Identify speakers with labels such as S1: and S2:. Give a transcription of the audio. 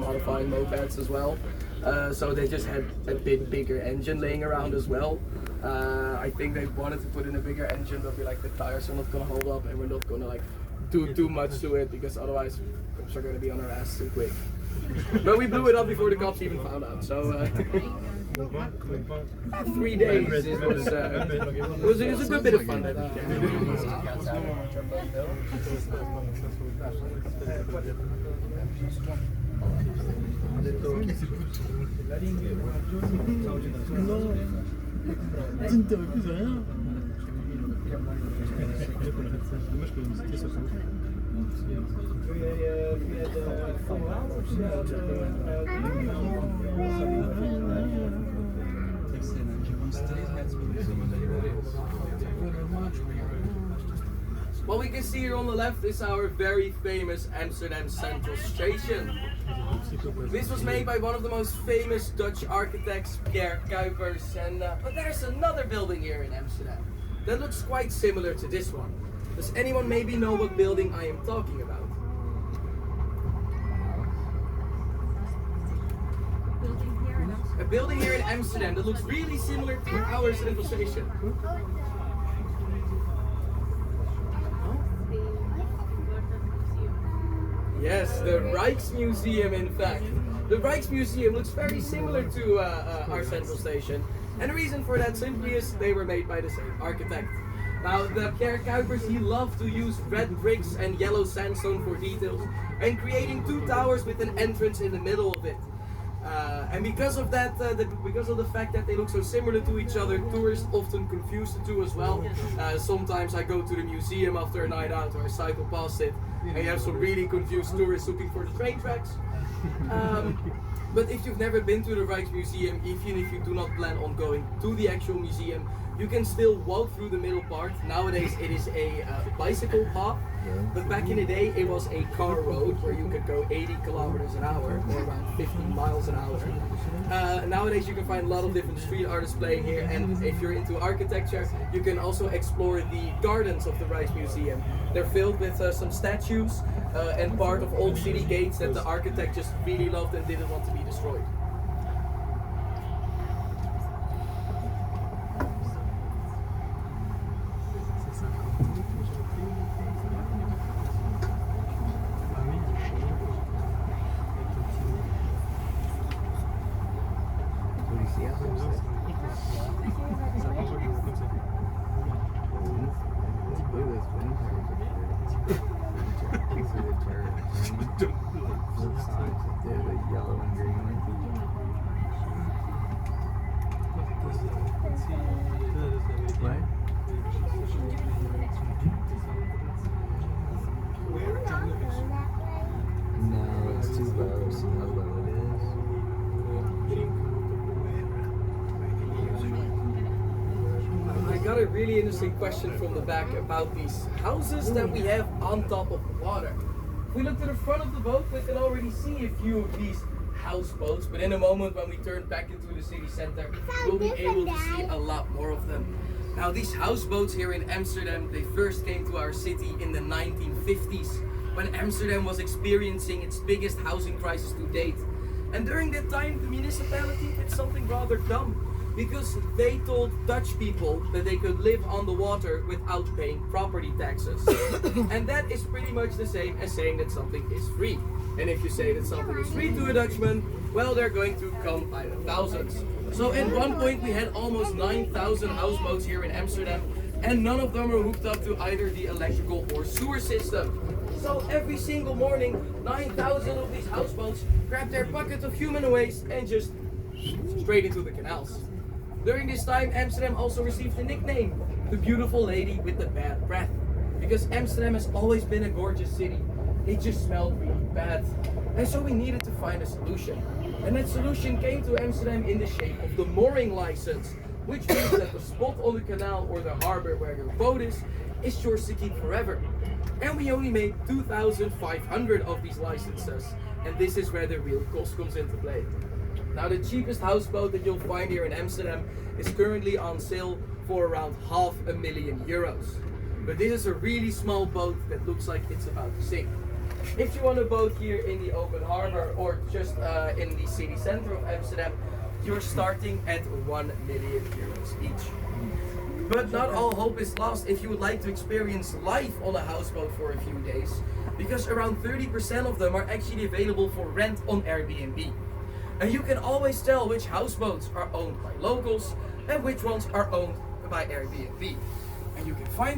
S1: modifying mopeds as well. So they just had a bit bigger engine laying around as well. I think they wanted to put in a bigger engine, but we're like, the tires are not gonna hold up, and we're not gonna like do too much to it, because otherwise cops are gonna be on our ass too quick. But we blew it up before the cops even found out. So 3 days. It was a good bit of fun. What we can see here on the left is our very famous Amsterdam Central Station. This was made by one of the most famous Dutch architects, Pierre Cuypers, and but there's another building here in Amsterdam that looks quite similar to this one. Does anyone maybe know what building I am talking about? A building here in Amsterdam that looks really similar to our Central Station. Yes, the Rijksmuseum, in fact. The Rijksmuseum looks very similar to our Central Station. And the reason for that simply is they were made by the same architect. Now, the Pierre Cuypers, he loved to use red bricks and yellow sandstone for details, and creating 2 towers with an entrance in the middle of it. And because of that, because of the fact that they look so similar to each other, tourists often confuse the two as well. Sometimes I go to the museum after a night out, or I cycle past it, and you have some really confused tourists looking for the train tracks. But if you've never been to the Rijksmuseum, even if you do not plan on going to the actual museum, you can still walk through the middle part. Nowadays it is a bicycle path, but back in the day it was a car road where you could go 80 kilometers an hour, or around 15 miles an hour. Nowadays you can find a lot of different street art displaying here, and if you're into architecture, you can also explore the gardens of the Rijksmuseum. They're filled with some statues and part of old city gates that the architect just really loved and didn't want to be destroyed. Got a really interesting question from the back about these houses that we have on top of the water. If we look to the front of the boat, we can already see a few of these houseboats, but in a moment when we turn back into the city center, we'll be able to see a lot more of them. Now, these houseboats here in Amsterdam, they first came to our city in the 1950s, when Amsterdam was experiencing its biggest housing crisis to date. And during that time, the municipality did something rather dumb, because they told Dutch people that they could live on the water without paying property taxes. And that is pretty much the same as saying that something is free. And if you say that something is free to a Dutchman, well, they're going to come by the thousands. So at one point we had almost 9,000 houseboats here in Amsterdam, and none of them were hooked up to either the electrical or sewer system. So every single morning, 9,000 of these houseboats grabbed their bucket of human waste and just straight into the canals. During this time, Amsterdam also received the nickname, the beautiful lady with the bad breath. Because Amsterdam has always been a gorgeous city, it just smelled really bad. And so we needed to find a solution. And that solution came to Amsterdam in the shape of the mooring license, which means that the spot on the canal or the harbor where your boat is yours to keep forever. And we only made 2,500 of these licenses. And this is where the real cost comes into play. Now, the cheapest houseboat that you'll find here in Amsterdam is currently on sale for around €500,000. But this is a really small boat that looks like it's about to sink. If you want a boat here in the open harbor or just in the city center of Amsterdam, you're starting at 1 million euros each. But not all hope is lost if you would like to experience life on a houseboat for a few days, because around 30% of them are actually available for rent on Airbnb. And you can always tell which houseboats are owned by locals and which ones are owned by Airbnb. And you can find